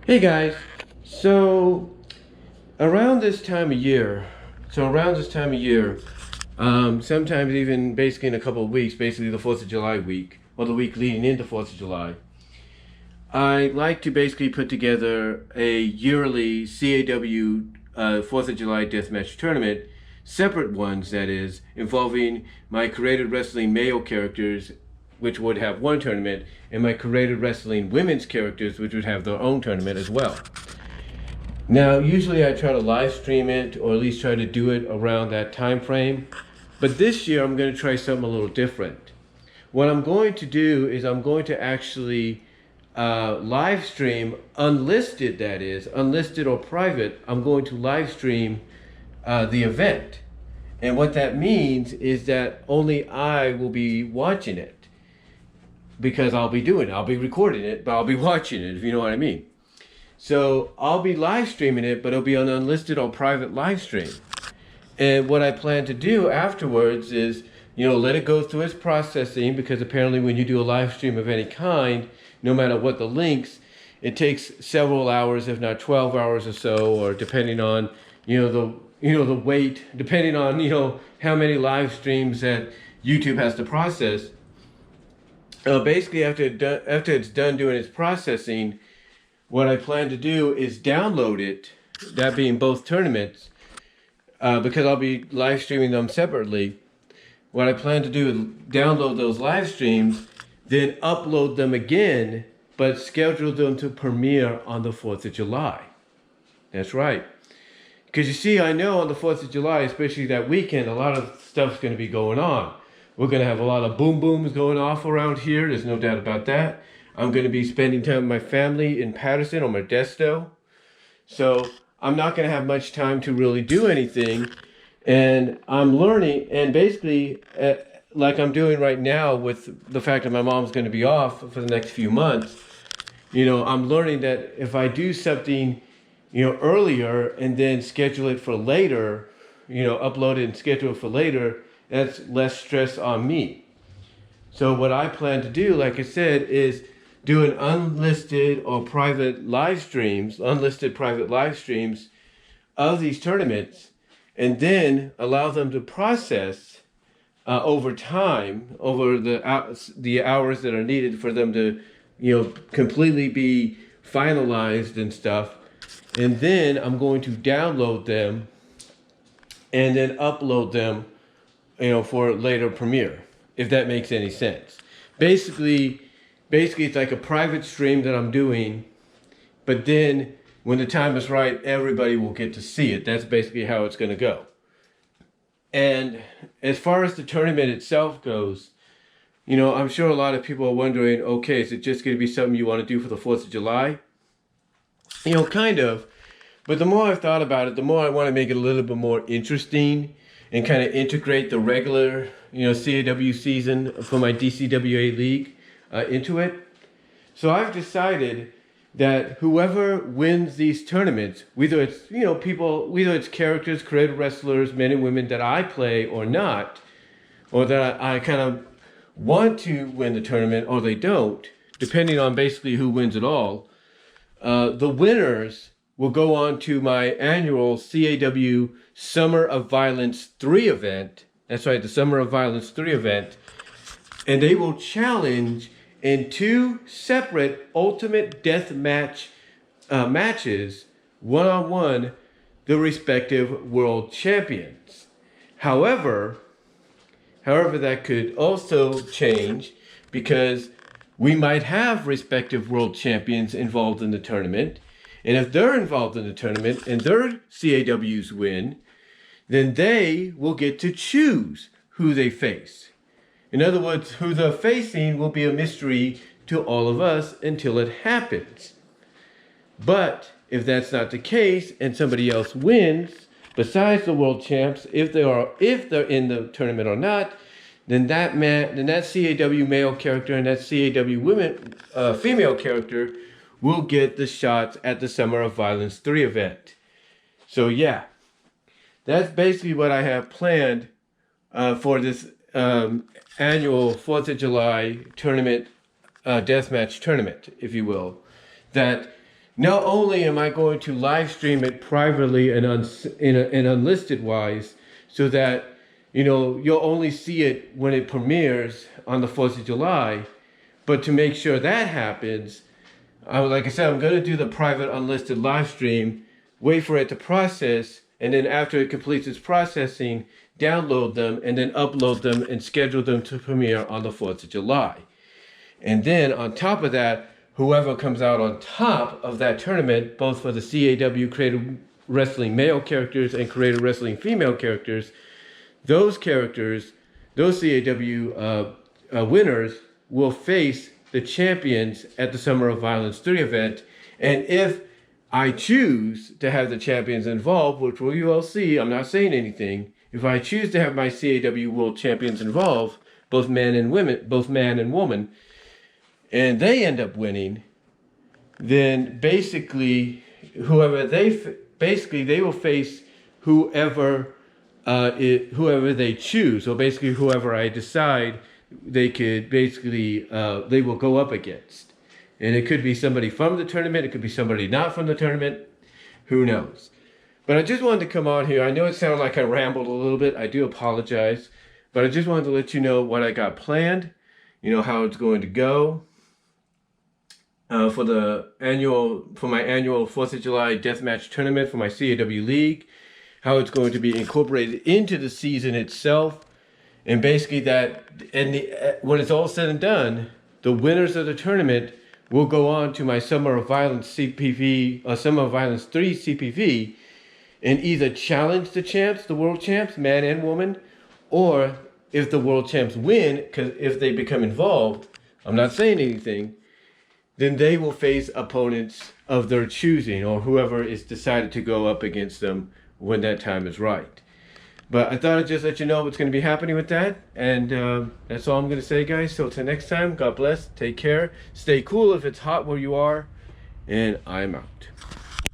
Hey guys, so around this time of year, sometimes even basically in a couple of weeks, basically the 4th of July week, or the week leading into 4th of July, I like to basically put together a yearly CAW 4th of July Deathmatch tournament, separate ones that is, involving my created wrestling male characters, which would have one tournament, and my created wrestling women's characters, which would have their own tournament as well. Now, usually I try to live stream it, or at least try to do it around that time frame. But this year I'm going to try something a little different. What I'm going to do is I'm going to actually live stream unlisted, that is, unlisted or private. I'm going to live stream the event. And what that means is that only I will be watching it, because I'll be recording it, but I'll be watching it, if you know what I mean. So I'll be live streaming it, but it'll be an unlisted or private live stream. And what I plan to do afterwards is, let it go through its processing, because apparently when you do a live stream of any kind, no matter what the links, it takes several hours, if not 12 hours or so, or depending on, the weight, depending on, how many live streams that YouTube has to process. Basically, after it's done doing its processing, what I plan to do is download it, that being both tournaments, because I'll be live streaming them separately. What I plan to do is download those live streams, then upload them again, but schedule them to premiere on the 4th of July. That's right. Because you see, I know on the 4th of July, especially that weekend, a lot of stuff's going to be going on. We're going to have a lot of boom booms going off around here. There's no doubt about that. I'm going to be spending time with my family in Patterson or Modesto. So I'm not going to have much time to really do anything. And I'm learning, and basically, like I'm doing right now with the fact that my mom's going to be off for the next few months, I'm learning that if I do something, earlier and then schedule it for later, upload it and schedule it for later, that's less stress on me. So what I plan to do, like I said, is do an unlisted private live streams of these tournaments, and then allow them to process over time, over the hours that are needed for them to, completely be finalized and stuff. And then I'm going to download them and then upload them, for later premiere, if that makes any sense. Basically it's like a private stream that I'm doing, but then when the time is right, everybody will get to see it. That's basically how it's going to go. And as far as the tournament itself goes, I'm sure a lot of people are wondering, okay, is it just going to be something you want to do for the 4th of July? Kind of. But the more I've thought about it, the more I want to make it a little bit more interesting and kind of integrate the regular, CAW season for my DCWA league into it. So I've decided that whoever wins these tournaments, whether it's, whether it's characters, creative wrestlers, men and women that I play or not, or that I kind of want to win the tournament or they don't, depending on basically who wins it all, the winners will go on to my annual CAW Summer of Violence 3 event. That's right, the Summer of Violence 3 event. And they will challenge in 2 separate Ultimate Deathmatch matches, one-on-one, the respective world champions. However, that could also change, because we might have respective world champions involved in the tournament. And if they're involved in the tournament and their CAWs win, then they will get to choose who they face. In other words, who they're facing will be a mystery to all of us until it happens. But if that's not the case and somebody else wins, besides the world champs, if they're in the tournament or not, then that CAW male character and that CAW female character will get the shots at the Summer of Violence 3 event. So yeah, that's basically what I have planned for this annual 4th of July tournament, deathmatch tournament, if you will. that not only am I going to live stream it privately and unlisted wise, so that you'll only see it when it premieres on the 4th of July, but to make sure that happens, like I said, I'm going to do the private unlisted live stream, wait for it to process, and then after it completes its processing, download them and then upload them and schedule them to premiere on the 4th of July. And then on top of that, whoever comes out on top of that tournament, both for the CAW Creative Wrestling male characters and Creative Wrestling female characters, those characters, those CAW winners will face the champions at the Summer of Violence 3 event. And if I choose to have the champions involved, which we will see, I'm not saying anything, if I choose to have my CAW World Champions involved, both man and woman, and they end up winning, then basically they will face whoever they choose. So basically whoever I decide they will go up against. And it could be somebody from the tournament, it could be somebody not from the tournament, who knows. But I just wanted to come on here. I know it sounded like I rambled a little bit. I do apologize. But I just wanted to let you know what I got planned, how it's going to go. For my annual 4th of July Deathmatch tournament for my CAW League, how it's going to be incorporated into the season itself, and basically when it's all said and done, the winners of the tournament will go on to my Summer of Violence CPV, Summer of Violence 3 CPV, and either challenge the champs, the world champs, man and woman, or if the world champs win, because if they become involved, I'm not saying anything, then they will face opponents of their choosing, or whoever is decided to go up against them when that time is right. But I thought I'd just let you know what's going to be happening with that. And that's all I'm going to say, guys. So till next time, God bless, take care, stay cool if it's hot where you are, and I'm out.